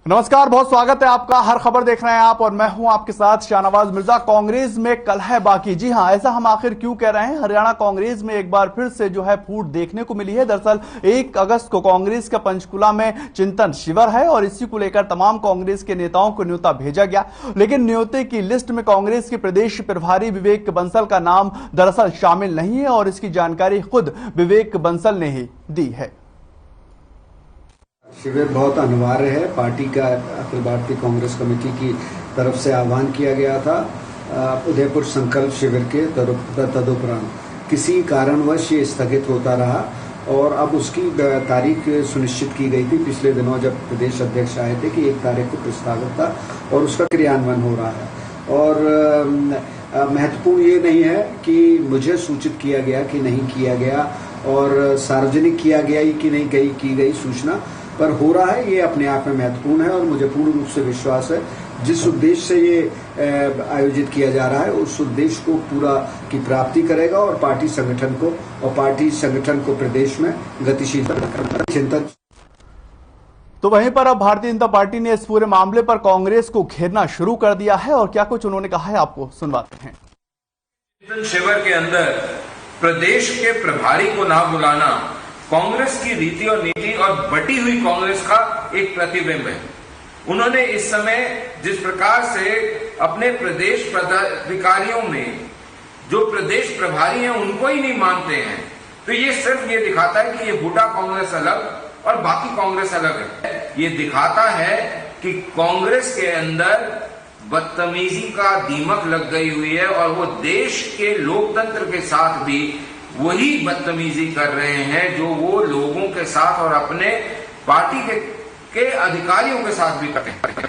नमस्कार, बहुत स्वागत है आपका। हर खबर देख रहे हैं आप और मैं हूं आपके साथ शाहनवाज मिर्जा। कांग्रेस में कलह बाकी। जी हां, ऐसा हम आखिर क्यों कह रहे हैं? हरियाणा कांग्रेस में एक बार फिर से जो है फूट देखने को मिली है। दरअसल 1 अगस्त को कांग्रेस का पंचकुला में चिंतन शिविर है और इसी को लेकर तमाम कांग्रेस के नेताओं को न्योता भेजा गया, लेकिन न्योते की लिस्ट में कांग्रेस के प्रदेश प्रभारी विवेक बंसल का नाम दरअसल शामिल नहीं है और इसकी जानकारी खुद विवेक बंसल ने ही दी है। शिविर बहुत अनिवार्य है। पार्टी का अखिल भारतीय कांग्रेस कमेटी की तरफ से आह्वान किया गया था उदयपुर संकल्प शिविर के तदुपरांत किसी कारणवश ये स्थगित होता रहा और अब उसकी तारीख सुनिश्चित की गई थी। पिछले दिनों जब प्रदेश अध्यक्ष आए थे कि 1 तारीख को प्रस्तावित था और उसका क्रियान्वयन हो रहा है। और महत्वपूर्ण ये नहीं है कि मुझे सूचित किया गया कि नहीं किया गया और सार्वजनिक किया गया कि नहीं की गई सूचना पर हो रहा है, ये अपने आप में महत्वपूर्ण है और मुझे पूर्ण रूप से विश्वास है जिस उद्देश्य से ये आयोजित किया जा रहा है उस उद्देश्य को पूरा की प्राप्ति करेगा और पार्टी संगठन को प्रदेश में गतिशीलता चिंतन। तो वहीं पर अब भारतीय जनता पार्टी ने इस पूरे मामले पर कांग्रेस को घेरना शुरू कर दिया है और क्या कुछ उन्होंने कहा है आपको सुनवाते हैं। चिंतन शिविर के अंदर प्रदेश के प्रभारी को ना बुलाना कांग्रेस की रीति और नीति और बटी हुई कांग्रेस का एक प्रतिबिंब है। उन्होंने इस समय जिस प्रकार से अपने प्रदेश पदाधिकारियों में जो प्रदेश प्रभारी हैं उनको ही नहीं मानते हैं, तो ये सिर्फ ये दिखाता है कि ये बूटा कांग्रेस अलग और बाकी कांग्रेस अलग है। ये दिखाता है कि कांग्रेस के अंदर बदतमीजी का दीमक लग गई हुई है और वो देश के लोकतंत्र के साथ भी वही बदतमीजी कर रहे हैं जो वो लोगों के साथ और अपने पार्टी के अधिकारियों के साथ भी करते हैं।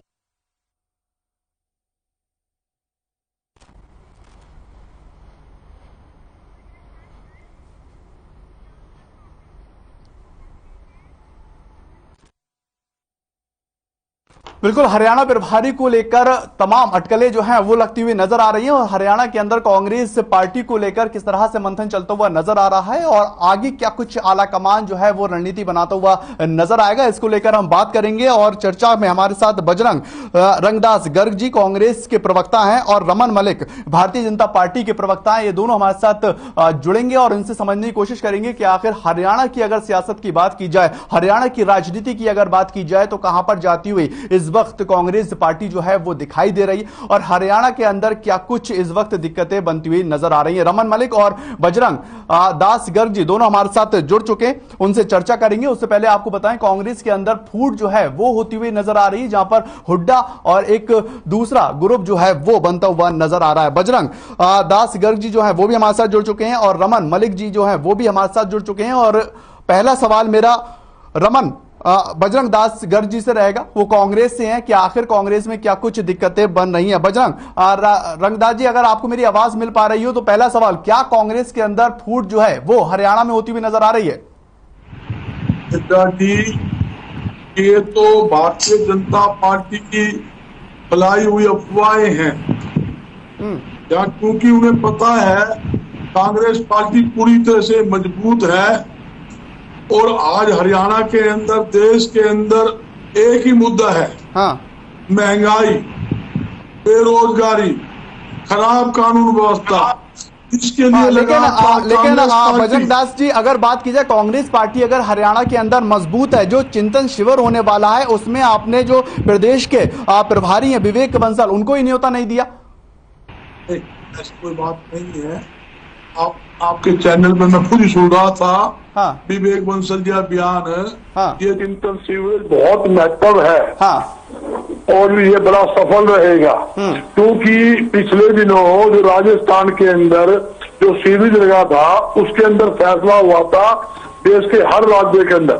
बिल्कुल, हरियाणा प्रभारी को लेकर तमाम अटकलें जो हैं वो लगती हुई नजर आ रही हैं और हरियाणा के अंदर कांग्रेस पार्टी को लेकर किस तरह से मंथन चलता हुआ नजर आ रहा है और आगे क्या कुछ आला कमान जो है वो रणनीति बनाता हुआ नजर आएगा, इसको लेकर हम बात करेंगे। और चर्चा में हमारे साथ बजरंग रंगदास गर्ग जी कांग्रेस के प्रवक्ता हैं और रमन मलिक भारतीय जनता पार्टी के प्रवक्ता हैं। ये दोनों हमारे साथ जुड़ेंगे और इनसे समझने की कोशिश करेंगे कि आखिर हरियाणा की अगर सियासत की बात की जाए, हरियाणा की राजनीति की अगर बात की जाए तो कहां पर जाती हुई इस वक्त कांग्रेस पार्टी जो है वो दिखाई दे रही और हरियाणा के अंदर क्या कुछ इस वक्त दिक्कतें बनती हुई नजर आ रही हैं। रमन मलिक और बजरंग दास गर्ग जी दोनों हमारे साथ जुड़ चुके हैं, उनसे चर्चा करेंगे। उससे पहले आपको बताएं कांग्रेस के अंदर फूट जो है वो होती हुई नजर आ रही है, जहां पर हुड्डा और एक दूसरा ग्रुप जो है वो बनता हुआ नजर आ रहा है। बजरंग दास गर्ग जी जो है वो भी हमारे साथ जुड़ चुके हैं और रमन मलिक जी जो है वो भी हमारे साथ जुड़ चुके हैं। और पहला सवाल मेरा रमन बजरंग दास गर्ग जी से रहेगा, वो कांग्रेस से हैं कि आखिर कांग्रेस में क्या कुछ दिक्कतें बन रही हैं। बजरंग रंगदास जी, अगर आपको मेरी आवाज मिल पा रही हो तो पहला सवाल, क्या कांग्रेस के अंदर फूट जो है वो हरियाणा में होती हुई नजर आ रही है? ये तो भारतीय जनता पार्टी की फैलाई हुई अफवाहें हैं, क्योंकि उन्हें पता है कांग्रेस पार्टी पूरी तरह से मजबूत है और आज हरियाणा के अंदर देश के अंदर एक ही मुद्दा है, महंगाई, बेरोजगारी, खराब कानून व्यवस्था। इसके लिए लेकिन बजरंग दास जी, अगर बात की जाए कांग्रेस पार्टी अगर हरियाणा के अंदर मजबूत है, जो चिंतन शिविर होने वाला है उसमें आपने जो प्रदेश के प्रभारी हैं विवेक बंसल उनको ही न्योता नहीं दिया? ऐसी कोई बात नहीं है। आपके चैनल में मैं खुद ही सुन रहा था। विवेक बंसल जी बयान ये चिंतन शिविर बहुत महत्व है और ये बड़ा सफल रहेगा, क्योंकि पिछले दिनों जो राजस्थान के अंदर जो शिविर लगा था उसके अंदर फैसला हुआ था देश के हर राज्य के अंदर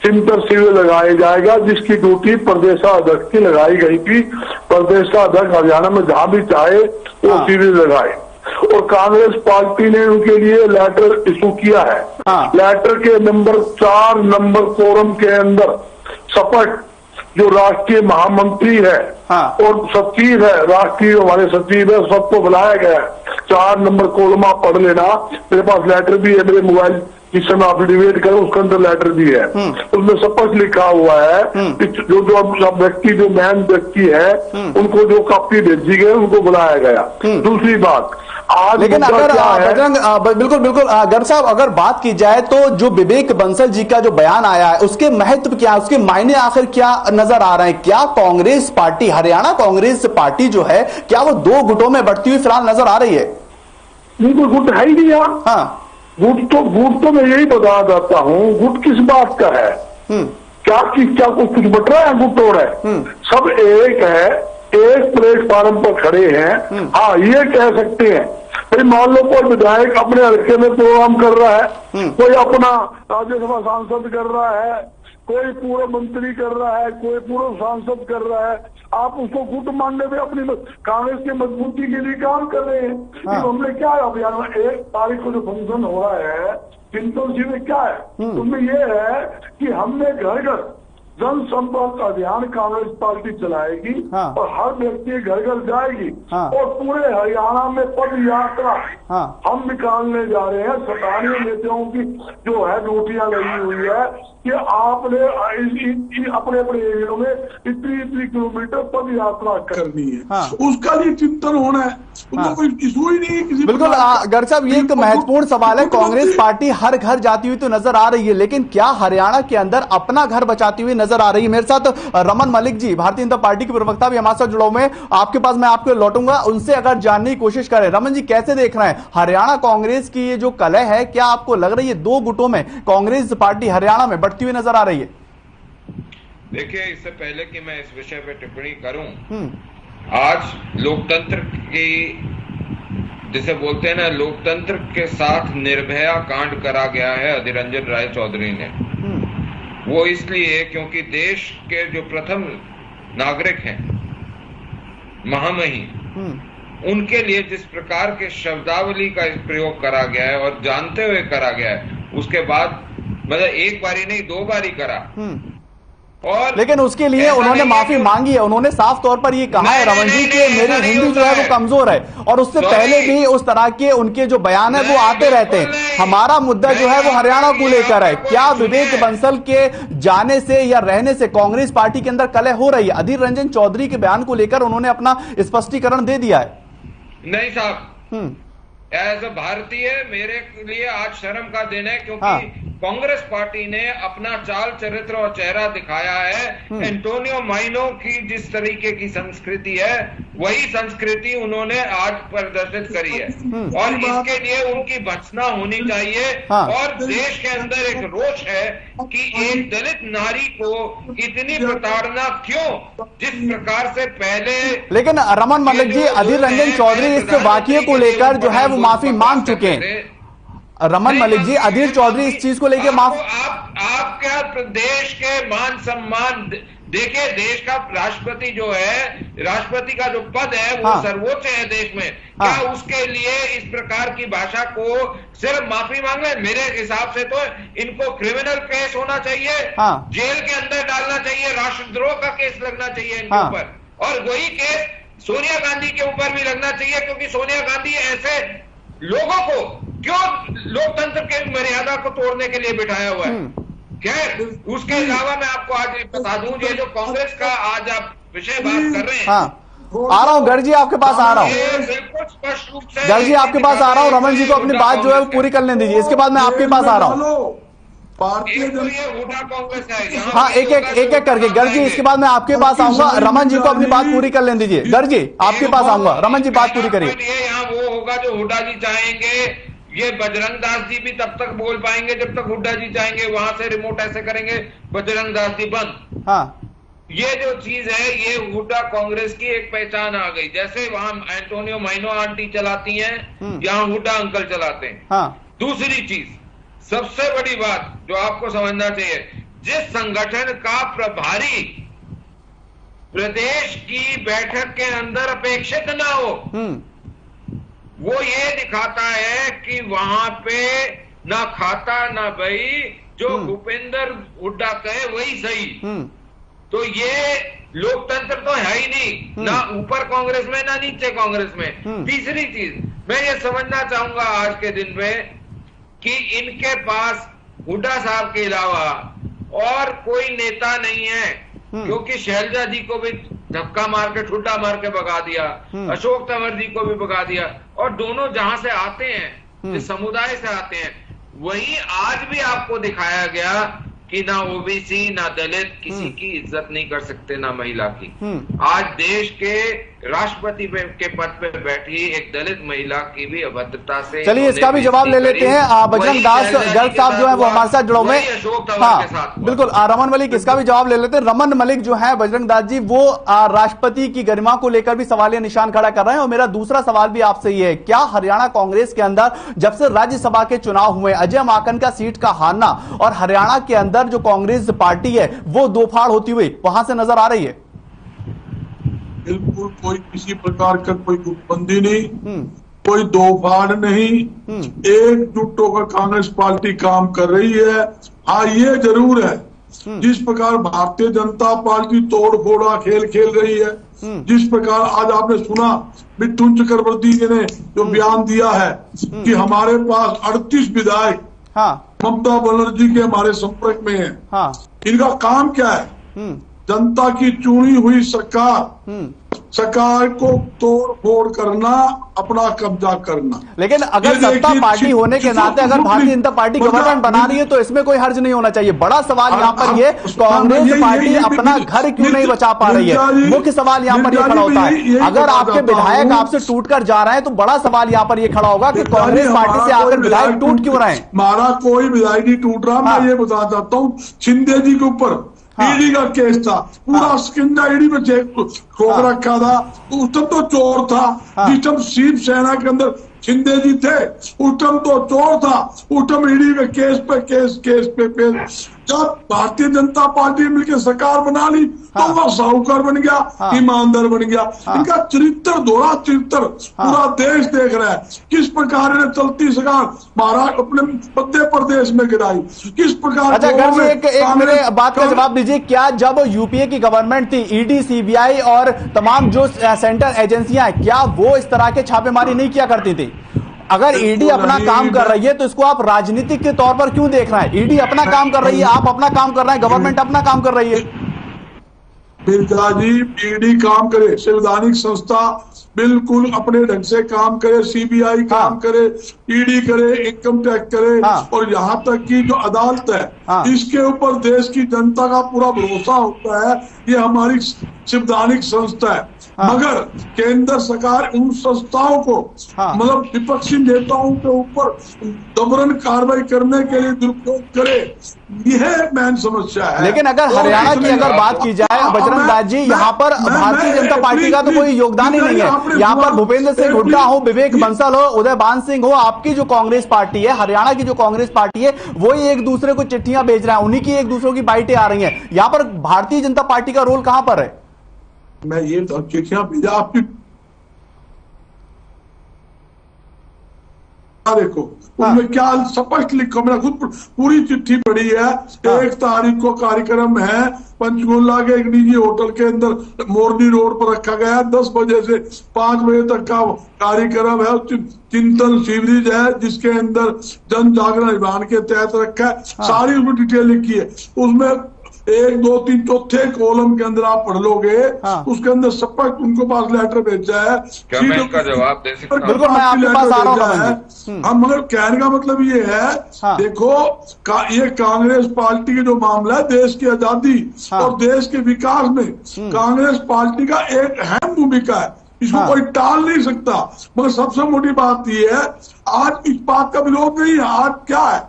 चिंतन शिविर लगाया जाएगा, जिसकी ड्यूटी प्रदेशाध्यक्ष की लगाई गई थी। प्रदेशाध्यक्ष हरियाणा में जहां भी चाहे वो शिविर लगाए और कांग्रेस पार्टी ने उनके लिए लेटर इशू किया है। लेटर के नंबर 4 नंबर कोरम के अंदर शपथ जो राष्ट्रीय महामंत्री है और सचिव है, राष्ट्रीय हमारे सचिव है, सबको बुलाया गया है। 4 नंबर कोलमा पढ़ लेना, मेरे पास लेटर भी है मेरे मोबाइल जिस समय एफिडेविट करें उसके अंदर लेटर भी है, उसमें स्पष्ट लिखा हुआ है कि जो व्यक्ति जो मैन व्यक्ति है उनको जो कॉपी भेजी गई उनको बुलाया गया। दूसरी बात, आज लेकिन अगर बजरंग बिल्कुल बिल्कुल गर्ग साहब, अगर बात की जाए तो जो विवेक बंसल जी का जो बयान आया है उसके महत्व क्या, उसके मायने आखिर क्या नजर आ रहे हैं? क्या कांग्रेस पार्टी, हरियाणा कांग्रेस पार्टी जो है, क्या वो दो गुटों में बढ़ती हुई फिलहाल नजर आ रही है? नहीं, कोई गुट है ही नहीं यहाँ। हाँ, गुट तो मैं यही बता देता हूँ, गुट किस बात का है? क्या कुछ बट रहा है? गुट तोड़ है, सब एक है, एक प्लेटफॉर्म पर खड़े हैं। हाँ, ये कह सकते हैं भाई मान लो कोई विधायक अपने हल्के में प्रोग्राम कर रहा है, कोई अपना राज्यसभा सांसद कर रहा है, कोई पूर्व मंत्री कर रहा है, कोई पूर्व सांसद कर रहा है, आप उसको गुट मानने में अपनी कांग्रेस की मजबूती के लिए काम कर रहे हैं। हाँ। तो हमने क्या अभियान, 1 तारीख को जो फंक्शन हो रहा है चिंतन जी में क्या है, उसमें ये है कि हमने घर घर जनसंपर्क अभियान कांग्रेस पार्टी चलाएगी। हाँ। और हर व्यक्ति घर घर जाएगी। हाँ। और पूरे हरियाणा में पद यात्रा हम निकालने जा रहे हैं। स्थानीय नेताओं की जो है ड्यूटियां लगी हुई है कि आपने अपने अपने एरिया में इतनी किलोमीटर पद यात्रा करनी है। हाँ। उसका भी चिंतन होना है। हाँ। कोई इशू ही नहीं है किसी। बिल्कुल गर्ग साहब, ये एक महत्वपूर्ण सवाल है। कांग्रेस पार्टी हर घर जाती हुई तो नजर आ रही है, लेकिन क्या हरियाणा के अंदर अपना घर बचाती हुई नजर आ रही है? मेरे साथ रमन मलिक जी, भारतीय जनता पार्टी के प्रवक्ता, भी हमारे साथ जुड़े हुए हैं। आपके पास मैं आपको लौटूंगा, उनसे अगर जानने की कोशिश करें। रमन जी, कैसे देख रहे हैं हरियाणा कांग्रेस की ये जो कलह है? क्या आपको लग रही है दो गुटों में कांग्रेस पार्टी हरियाणा में बढ़ती हुई नजर आ रही है? देखिए, इससे पहले कि मैं इस विषय पर टिप्पणी करूं, आज लोकतंत्र की, जिसे बोलते हैं ना, लोकतंत्र के साथ निर्भया कांड करा गया है अधीर रंजन राय चौधरी ने। वो इसलिए क्योंकि देश के जो प्रथम नागरिक हैं, महामहिम, उनके लिए जिस प्रकार के शब्दावली का प्रयोग करा गया है और जानते हुए करा गया है, उसके बाद मतलब एक बारी नहीं 2 बारी करा। और लेकिन उसके लिए उन्होंने माफी मांगी है। उन्होंने साफ तौर पर ये कहा है रमन जी कि मेरी हिंदी जो है वो कमजोर है, और उससे पहले भी उस तरह के उनके जो बयान है वो आते रहते हैं। हमारा मुद्दा जो है वो हरियाणा को लेकर है। क्या विवेक बंसल के जाने से या रहने से कांग्रेस पार्टी के अंदर कलह हो रही है? अधीर रंजन चौधरी के बयान को लेकर उन्होंने अपना स्पष्टीकरण दे दिया है। नहीं साहब, एज अ भारतीय मेरे लिए आज शर्म का दिन है, क्योंकि कांग्रेस पार्टी ने अपना चाल चरित्र और चेहरा दिखाया है। एंटोनियो माइनो की जिस तरीके की संस्कृति है, वही संस्कृति उन्होंने आज प्रदर्शित करी है, और इसके लिए उनकी भर्त्सना होनी चाहिए। और देश के अंदर एक रोष है कि एक दलित नारी को इतनी प्रताड़ना क्यों, जिस प्रकार से पहले। लेकिन रमन मलिक जी, अधीर रंजन चौधरी इस वाकये को लेकर जो है वो माफी मांग चुके हैं। रमन मलिक जी, अधीर चौधरी इस चीज को लेकर माफ। आप क्या देश के मान सम्मान देखिए, देश का राष्ट्रपति जो है, राष्ट्रपति का जो पद है वो सर्वोच्च है देश में। क्या उसके लिए इस प्रकार की भाषा को सिर्फ माफी मांगना? मेरे हिसाब से तो इनको क्रिमिनल केस होना चाहिए, जेल के अंदर डालना चाहिए, राष्ट्रद्रोह का केस लगना चाहिए इनके ऊपर, और वही केस सोनिया गांधी के ऊपर भी लगना चाहिए, क्योंकि सोनिया गांधी ऐसे लोगों को क्यों लोकतंत्र के मर्यादा को तोड़ने के लिए बिठाया हुआ है। खैर, उसके अलावा मैं आपको आज बता दूं, ये जो कांग्रेस का आज आप विषय बात कर रहे हैं, आ रहा हूँ गर्ग जी, आपके पास आ रहा हूँ। बिल्कुल स्पष्ट रूप से गर्ग जी आपके पास आ रहा हूँ। रमन जी को अपनी बात जो है वो पूरी करने दीजिए, इसके बाद मैं आपके पास आ रहा हूँ। कांग्रेस है, हाँ, एक एक करके गर्ग जी, इसके बाद मैं आपके पास आऊंगा। रमन जी को अपनी बात पूरी कर लेने दीजिए। गर्ग जी आपके पास आऊंगा, रमन जी बात पूरी करिए। यहाँ वो होगा जो हुड्डा जी चाहेंगे, ये बजरंग दास जी भी तब तक बोल पाएंगे जब तक हुड्डा जी चाहेंगे। वहां से रिमोट ऐसे करेंगे, बजरंग दास जी बंद। ये जो चीज है, ये हुड्डा कांग्रेस की एक पहचान आ गई। जैसे वहां एंटोनियो माइनो आंटी चलाती हैं, यहाँ हुड्डा अंकल चलाते हैं। दूसरी चीज, सबसे बड़ी बात जो आपको समझना चाहिए, जिस संगठन का प्रभारी प्रदेश की बैठक के अंदर अपेक्षित ना हो, वो ये दिखाता है कि वहां पे ना खाता ना बही, जो भूपेंद्र हुड्डा कहे वही सही। तो ये लोकतंत्र तो है ही नहीं, ना ऊपर कांग्रेस में ना नीचे कांग्रेस में। तीसरी चीज मैं ये समझना चाहूंगा आज के दिन में कि इनके पास हुड्डा साहब के अलावा और कोई नेता नहीं है, क्योंकि शैलजा जी को भी धक्का मार के ठुड्डा मार के भगा दिया, अशोक तंवर जी को भी भगा दिया, और दोनों जहां से आते हैं, जिस समुदाय से आते हैं, वहीं आज भी आपको दिखाया गया कि ना ओबीसी ना दलित किसी की इज्जत नहीं कर सकते, ना महिला की। आज देश के राष्ट्रपति के पद पे बैठी एक दलित महिला की भी अभद्रता से, चलिए इसका भी जवाब ले लेते हैं। बजरंग दास गर्ग साहब जो है वो हमारे साथ जुड़े हुए हैं। अशोक तंवर के साथ बिल्कुल। रमन मलिक, इसका भी जवाब ले लेते हैं। रमन मलिक जो है बजरंग दास जी, वो राष्ट्रपति की गरिमा को लेकर भी सवालिया निशान खड़ा कर रहे हैं। और मेरा दूसरा सवाल भी आपसे ये है, क्या हरियाणा कांग्रेस के अंदर जब से राज्यसभा के चुनाव हुए, अजय माकन का सीट का हारना और हरियाणा के अंदर जो कांग्रेस पार्टी है वो दो फाड़ होती हुई वहां से नजर आ रही है? बिल्कुल कोई किसी प्रकार का कोई गुटबंदी नहीं, कोई दो फाड़ नहीं, एकजुट होकर कांग्रेस पार्टी काम कर रही है। हाँ, ये जरूर है, जिस प्रकार भारतीय जनता पार्टी तोड़ फोड़ा खेल खेल रही है, जिस प्रकार आज आपने सुना मिथुन चक्रवर्ती जी ने जो बयान दिया है कि हमारे पास 38 विधायक ममता बनर्जी के हमारे संपर्क में है। इनका काम क्या है? जनता की चुनी हुई सरकार को तोड़ फोड़ करना, अपना कब्जा करना। लेकिन अगर सत्ता पार्टी होने के नाते अगर भारतीय जनता पार्टी गवर्नमेंट बना रही है तो इसमें कोई हर्ज नहीं होना चाहिए। बड़ा सवाल यहाँ पर ये, कांग्रेस पार्टी अपना घर क्यों नहीं बचा पा रही है? मुख्य सवाल यहाँ पर ये खड़ा होता है। अगर आपके विधायक आपसे टूटकर जा रहे हैं तो बड़ा सवाल यहाँ पर ये खड़ा होगा कि कांग्रेस पार्टी से आकर विधायक टूट क्यों रहे हैं? हमारा कोई विधायक नहीं टूट रहा। मैं ये बताना चाहता हूँ, शिंदे जी के ऊपर ईडी का केस था, पूरा स्किंडा ईडी में ठोक रखा था। उस टाइम तो चोर था, जिस टाइम शिवसेना के अंदर शिंदे जी थे उस टाइम तो चोर था, उस टाइम ईडी में केस पे केस। जब भारतीय जनता पार्टी मिलकर सरकार बना ली तो वह साहूकार बन गया, ईमानदार बन गया। इनका चरित्र, दोहरा चरित्र पूरा देश देख रहा है। किस प्रकार ने चलती सरकार महाराष्ट्र अपने मध्य प्रदेश में गिराई, किस प्रकार। अच्छा गर्ग जी, एक मेरे बात का जवाब दीजिए। क्या जब यूपीए की गवर्नमेंट थी, ईडी, सीबीआई और तमाम जो सेंट्रल एजेंसियां हैं, क्या वो इस तरह के छापेमारी नहीं किया करती थी? अगर ईडी अपना काम कर रही है तो इसको आप राजनीतिक के तौर पर क्यों देख रहे हैं? ईडी अपना काम कर रही है, आप अपना काम कर रहे हैं, गवर्नमेंट अपना काम कर रही है। बिरजा जी, ईडी काम करे, संवैधानिक संस्था बिल्कुल अपने ढंग से काम करे, सीबीआई काम करे, ईडी करे, इनकम टैक्स करे, और यहाँ तक कि जो अदालत है इसके ऊपर देश की जनता का पूरा भरोसा होता है। ये हमारी संवैधानिक संस्था है। मगर केंद्र सरकार उन संस्थाओं को मतलब विपक्षी नेताओं के ऊपर दमन कार्रवाई करने के लिए दुरुपयोग करे, यह मेन समस्या है। लेकिन अगर हरियाणा की अगर बात की जाए बजरंग दास जी, यहाँ पर भारतीय जनता पार्टी का तो कोई योगदान ही नहीं है। यहाँ पर भूपेंद्र सिंह हुड्डा हो, विवेक बंसल हो, उदयभान सिंह हो, आपकी जो कांग्रेस पार्टी है, हरियाणा की जो कांग्रेस पार्टी है, वही एक दूसरे को चिट्ठियां भेज रहे हैं, उन्हीं की एक दूसरे की बाइटें आ रही हैं। यहाँ पर भारतीय जनता पार्टी का रोल कहां पर है? मैं ये चिट्ठियां भेजा आपकी, देखो उनमें क्या स्पष्ट लिखो, मैंने खुद पूरी चिट्ठी पढ़ी है। 1 तारीख को कार्यक्रम है पंचकुला के एक निजी होटल के अंदर मोरनी रोड पर रखा गया है। 10 बजे से 5 बजे तक का कार्यक्रम है। चिंतन शिविर है जिसके अंदर जन जागरण अभियान के तहत रखा है। सारी उसमें डिटेल लिखी है। उसमें 1, 2, 3 चौथे कॉलम के अंदर आप पढ़ लोगे, उसके अंदर स्पष्ट उनके पास लेटर भेजा है। क्या मैं इसका जवाब दे सकता हूं? बिल्कुल, मैं आपके पास आ रहा हूं। हम मगर कहने का मतलब ये है, देखो ये कांग्रेस पार्टी की जो मामला है, देश की आजादी और देश के विकास में कांग्रेस पार्टी का एक अहम भूमिका है, इसको कोई टाल नहीं सकता। मगर सबसे मोटी बात यह है, आज इस बात का विरोध नहीं है। आज क्या है,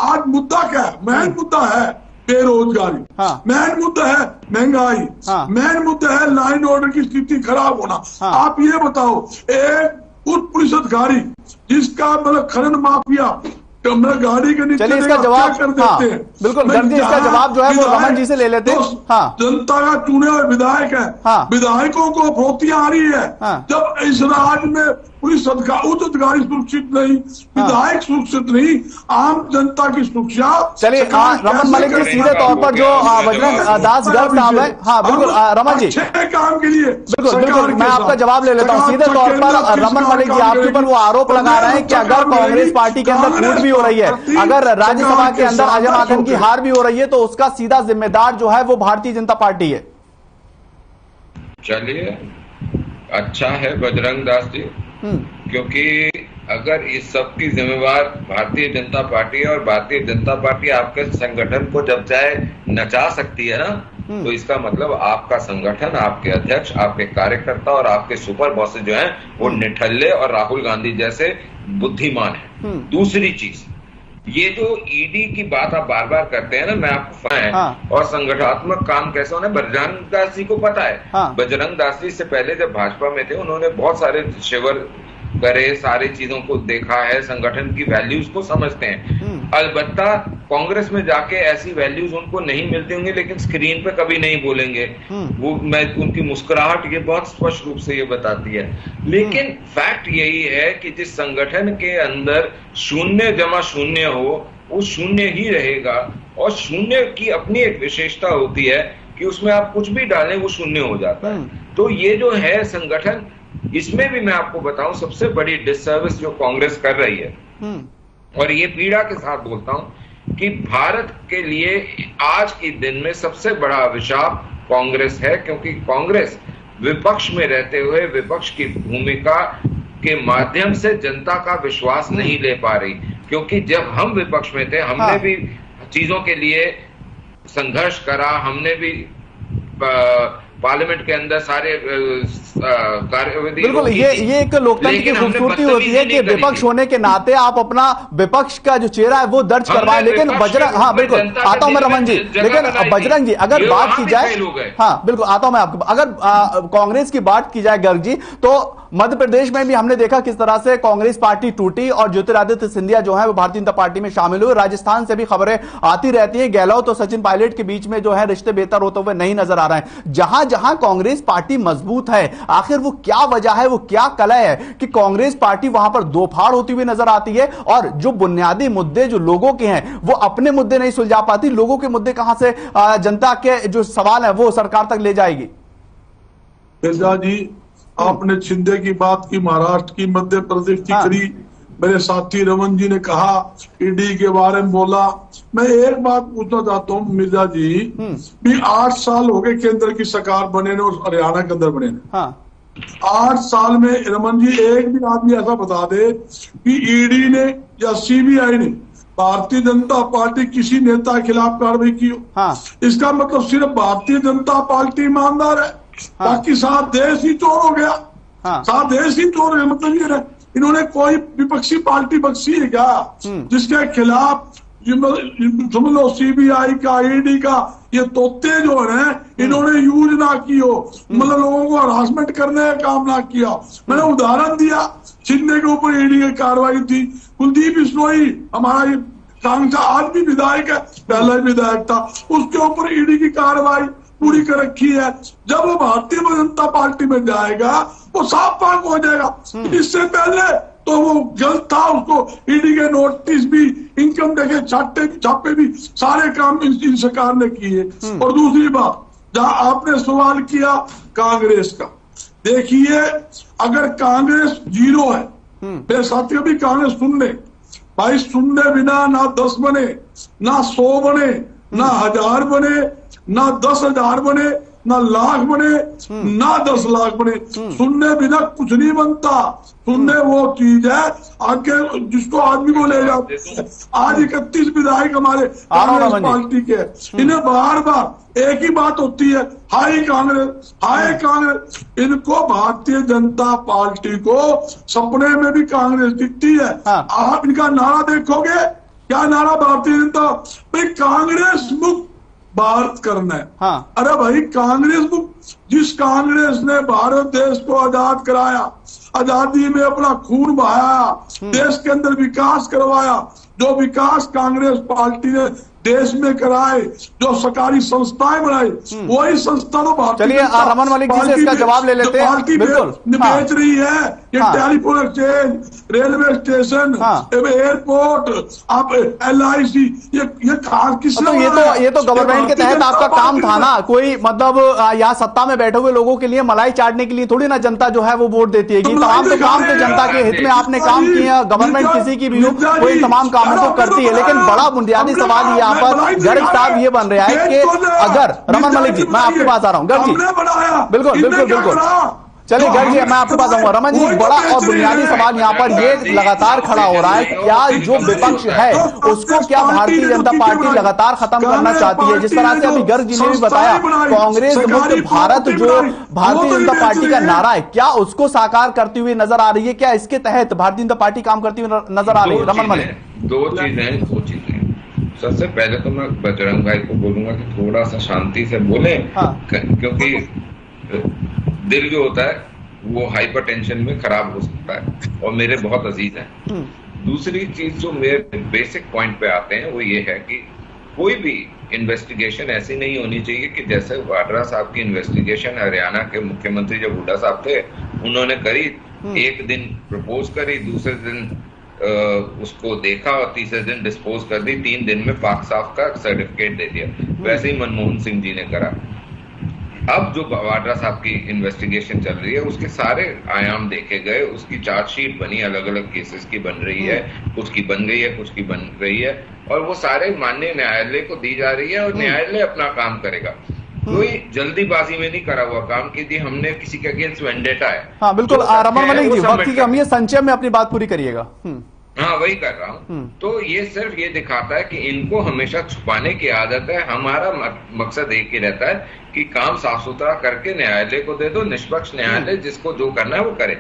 आज मुद्दा क्या है? मेन मुद्दा है बेरोजगारी, मेन मुद्दा है महंगाई, मेन मुद्दा है लाइन ऑर्डर की स्थिति खराब होना। आप ये बताओ, एक उच्च पुलिस अधिकारी जिसका मतलब खनन माफिया गाड़ी के नीचे इसका जवाब कर देते हैं। बिल्कुल इसका जवाब जो है वो रमन जी से ले लेते हैं। जनता का चुने हुए विधायक है, विधायकों को फरोतियां आ रही है। जब इस राज्य में पुलिस अधिकारी, उच्च अधिकारी सुरक्षित नहीं, विधायक सुरक्षित नहीं, आम जनता की सुरक्षा। चलिए रमन मलिक जी, सीधे तौर पर जो बजरंग दास गर्ग साहब है, हाँ बिल्कुल रमन जी, काम के लिए बिल्कुल मैं आपका जवाब ले लेता हूँ। सीधे तौर पर रमन मलिक जी आपके ऊपर वो आरोप लगा रहे हैं कि अगर कांग्रेस पार्टी के अंदर फूट भी हो रही है, अगर राज्यसभा के अंदर अजय माकन की हार भी हो रही है, तो उसका सीधा जिम्मेदार जो है वो भारतीय जनता पार्टी है। चलिए अच्छा है बजरंग दास जी, क्योंकि अगर इस सब की जिम्मेवार भारतीय जनता पार्टी है और भारतीय जनता पार्टी आपके संगठन को जब चाहे नचा सकती है ना, तो इसका मतलब आपका संगठन, आपके अध्यक्ष, आपके कार्यकर्ता और आपके सुपर बॉसेस जो हैं वो निठल्ले और राहुल गांधी जैसे बुद्धिमान हैं। दूसरी चीज, ये जो ईडी की बात आप बार बार करते हैं ना, मैं आपको और संगठनात्मक काम कैसे होना बजरंग दास जी को पता है। बजरंग दास जी से पहले जब भाजपा में थे उन्होंने बहुत सारे शिविर करे, सारी चीजों को देखा है, संगठन की वैल्यूज को समझते हैं। अलबत्ता कांग्रेस में जाके ऐसी वैल्यूज उनको नहीं मिलती होंगी, लेकिन स्क्रीन पे कभी नहीं बोलेंगे वो। मैं उनकी मुस्कुराहट ये बहुत स्पष्ट रूप से ये बताती है। लेकिन फैक्ट यही है कि जिस संगठन के अंदर 0 हो वो 0 ही रहेगा, और 0 की अपनी एक विशेषता होती है कि उसमें आप कुछ भी डालें वो 0 हो जाता है। तो ये जो है संगठन, इसमें भी मैं आपको बताऊं सबसे बड़ी डिससर्विस जो कांग्रेस कर रही है, और ये पीड़ा के साथ बोलता हूं कि भारत के लिए आज के दिन में सबसे बड़ा अभिशाप कांग्रेस है, क्योंकि कांग्रेस विपक्ष में रहते हुए विपक्ष की भूमिका के माध्यम से जनता का विश्वास नहीं ले पा रही। क्योंकि जब हम विपक्ष में थे हमने भी चीजों के लिए संघर्ष करा, हमने भी पार्लियामेंट के अंदर सारे कार्यविधि, बिल्कुल ये एक लोकतंत्र की खूबसूरती होती है कि विपक्ष होने के नाते आप अपना विपक्ष का जो चेहरा है वो दर्ज करवाएं। लेकिन बजरंग, हाँ बिल्कुल आता हूं मैं रमन जी, लेकिन बजरंग जी अगर बात की जाए, हाँ बिल्कुल आता हूं मैं आपको, अगर कांग्रेस की बात की जाए गर्ग जी, तो मध्य प्रदेश में भी हमने देखा किस तरह से कांग्रेस पार्टी टूटी और ज्योतिरादित्य सिंधिया जो है वो भारतीय जनता पार्टी में शामिल हुए। राजस्थान से भी खबरें आती रहती है, गहलोत और सचिन पायलट के बीच में जो है रिश्ते बेहतर होते हुए नहीं नजर आ रहे हैं। जहां जहां कांग्रेस पार्टी मजबूत है, आखिर वो क्या वजह है, वो क्या कला है कि कांग्रेस पार्टी वहां पर दो फाड़ होती हुई नजर आती है, और जो बुनियादी मुद्दे जो लोगों के हैं वो अपने मुद्दे नहीं सुलझा पाती, लोगों के मुद्दे कहां से जनता के जो सवाल है वो सरकार तक ले जाएगी। मिर्जा जी, आपने शिंदे की बात की, महाराष्ट्र की, मध्य प्रदेश की करी, मेरे साथी रमन जी ने कहा ईडी के बारे में बोला। मैं एक बात पूछना चाहता हूँ मिर्जा जी, भी 8 साल हो गए केंद्र की सरकार बने ने और हरियाणा के अंदर बने ने। 8 साल में रमन जी एक भी आदमी ऐसा बता दे कि ईडी ने या सीबीआई ने भारतीय जनता पार्टी किसी नेता के खिलाफ कार्रवाई की हो। इसका मतलब सिर्फ भारतीय जनता पार्टी ईमानदार है, बाकी सारा देश ही चोर हो गया। सारा देश ही चोर है, मतलब ये इन्होंने कोई विपक्षी पार्टी बख्शी है क्या जिसके खिलाफ समझ लो सीबीआई का, ईडी का ये तोते जो है इन्होंने यूज ना की हो, मतलब लोगों को हरासमेंट करने का काम ना किया। मैंने उदाहरण दिया, शिंदे के ऊपर ईडी की कार्रवाई थी, कुलदीप बिश्नोई हमारा कांग्रेस आज भी विधायक है, पहला विधायक था, उसके ऊपर ईडी की कार्रवाई पूरी कर रखी है। जब वो भारतीय जनता पार्टी में जाएगा वो साफ पाक हो जाएगा। इससे पहले तो वो गलत था, उसको ईडी के नोटिस भी, इनकम टैक्स छापे भी, सारे काम इन सरकार ने किए। और दूसरी बात, जहां आपने सवाल किया कांग्रेस का, देखिए अगर कांग्रेस 0 है, मेरे साथियों भी कांग्रेस सुन ले भाई, सुनने बिना ना 10 बने, ना 100 बने, ना 1000 बने, ना 10,000 बने, ना लाख बने, ना 10 लाख बने, सुनने बिना कुछ नहीं बनता। सुनने वो चीज है आगे जिसको आदमी को ले जाते हैं। आज 31 विधायक हमारे कांग्रेस पार्टी के, इन्हें बार बार एक ही बात होती है, हाय कांग्रेस, हाय कांग्रेस। इनको भारतीय जनता पार्टी को सपने में भी कांग्रेस दिखती है। आप इनका नारा देखोगे, क्या नारा भारतीय जनता, भाई कांग्रेस मुक्त भारत करना है। अरे भाई कांग्रेस मुक्त, जिस कांग्रेस ने भारत देश को आजाद कराया, आजादी में अपना खून बहाया, देश के अंदर विकास करवाया, जो विकास कांग्रेस पार्टी ने देश में कराए, जो सरकारी संस्थाएं बनाए, वही संस्थानों भारतीय चलिए रमन मलिक जी से इसका जवाब ले लेते हैं। बिल्कुल बेच रही है कि telephone exchange, railway station, airport, आप LIC, ये कहा किसने? तो ये तो गवर्नमेंट के तहत आपका काम था ना। कोई मतलब यहाँ सत्ता में बैठे हुए लोगों के लिए मलाई चाटने के लिए थोड़ी ना जनता जो है वो वोट देती है। तमाम तो काम तो जनता के हित में आपने काम किए हैं। गवर्नमेंट किसी की भी हो, कोई तमाम कामों को करती है, लेकिन बड़ा बुनियादी सवाल यहाँ पर गर्ग साहब ये बन रहा है कि अगर रमन मलिक जी, मैं आपके पास आ रहा हूँ गर्ग जी, बिल्कुल बिल्कुल बिल्कुल, चलिए गर्ग जी मैं आपके पास आऊंगा। रमन जी, बड़ा और बुनियादी सवाल यहाँ पर ये लगातार खड़ा हो रहा है, क्या जो विपक्ष है उसको क्या भारतीय जनता पार्टी लगातार खत्म करना चाहती है? जिस तरह से अभी गर्ग जी ने भी बताया, कांग्रेस मुक्त भारत जो भारतीय जनता पार्टी का नारा है, क्या उसको साकार करती हुई नजर आ रही है? क्या इसके तहत भारतीय जनता पार्टी काम करती हुई नजर आ रही है? रमन मलिक, दो चीजें। सबसे पहले तो मैं बजरंग भाई को बोलूंगा कि थोड़ा सा शांति से बोले, क्योंकि दिल जो होता है वो हाइपरटेंशन में खराब हो सकता है, और मेरे बहुत अजीज हैं। दूसरी चीज जो मेरे बेसिक पॉइंट पे आते हैं वो ये है कि कोई भी इन्वेस्टिगेशन ऐसी नहीं होनी चाहिए कि जैसे वाड्रा साहब की इन्वेस्टिगेशन हरियाणा के मुख्यमंत्री जब हुड्डा साहब थे उन्होंने करी, एक दिन प्रपोज करी, दूसरे दिन उसको देखा और तीसरे दिन डिस्पोज कर दी, 3 दिन में पाक साफ का सर्टिफिकेट दे दिया। वैसे ही मनमोहन सिंह जी ने करा। अब जो वाड्रा साहब की इन्वेस्टिगेशन चल रही है उसके सारे आयाम देखे गए, उसकी चार्जशीट बनी, अलग अलग केसेस की बन रही है, कुछ की बन गई है, कुछ की बन रही है, और वो सारे माननीय न्यायालय को दी जा रही है और न्यायालय अपना काम करेगा। कोई जल्दीबाजी में नहीं करा हुआ काम की हमने किसी के अगेंस्ट वेंडेटा है। हाँ बिल्कुल, रमन मलिक जी वक्त की कमी है, संक्षेप में अपनी बात पूरी करिएगा। हाँ वही कर रहा हूँ। तो ये सिर्फ ये दिखाता है कि इनको हमेशा छुपाने की आदत है। हमारा मकसद एक ही रहता है कि काम साफ सुथरा करके न्यायालय को दे दो, निष्पक्ष न्यायालय जिसको जो करना है वो करे।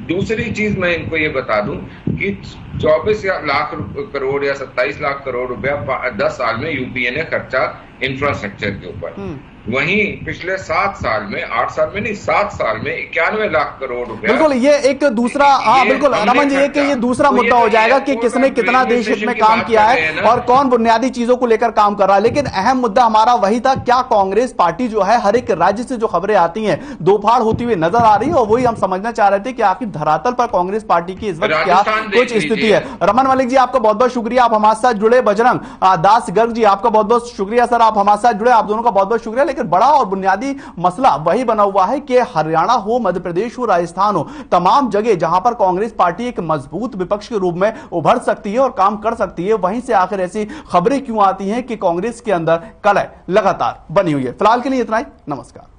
दूसरी चीज मैं इनको ये बता दूं कि 24 लाख करोड़ या 27 लाख करोड़ रुपया 10 साल में यूपीए ने खर्चा इंफ्रास्ट्रक्चर के ऊपर। वहीं पिछले 7 साल में, 8 साल में नहीं, 7 साल में 91 लाख करोड़ रुपया। बिल्कुल, ये एक दूसरा, हाँ बिल्कुल रमन जी, ये दूसरा मुद्दा हो जाएगा कि किसने कितना देश हित में काम किया है और कौन बुनियादी चीजों को लेकर काम कर रहा है। लेकिन अहम मुद्दा हमारा वही था, क्या कांग्रेस पार्टी जो है हर एक राज्य से जो खबरें आती हैं दो फाड़ होती हुई नजर आ रही है, और वही हम समझना चाह रहे थे कि आखिर धरातल पर कांग्रेस पार्टी की इस वक्त क्या कुछ स्थिति है। रमन मलिक जी आपका बहुत बहुत शुक्रिया, आप हमारे साथ जुड़े। बजरंग दास गर्ग जी आपका बहुत बहुत शुक्रिया सर, आप हमारे साथ जुड़े, आप दोनों का बहुत बहुत शुक्रिया। लेकिन बड़ा और बुनियादी मसला वही बना हुआ है कि हरियाणा हो, मध्य प्रदेश हो, राजस्थान हो, तमाम जगह जहां पर कांग्रेस पार्टी एक मजबूत विपक्ष के रूप में उभर सकती है और काम कर सकती है, वहीं से आखिर ऐसी खबरें क्यों आती हैं कि कांग्रेस के अंदर कलह लगातार बनी हुई है। फिलहाल के लिए इतना ही, नमस्कार।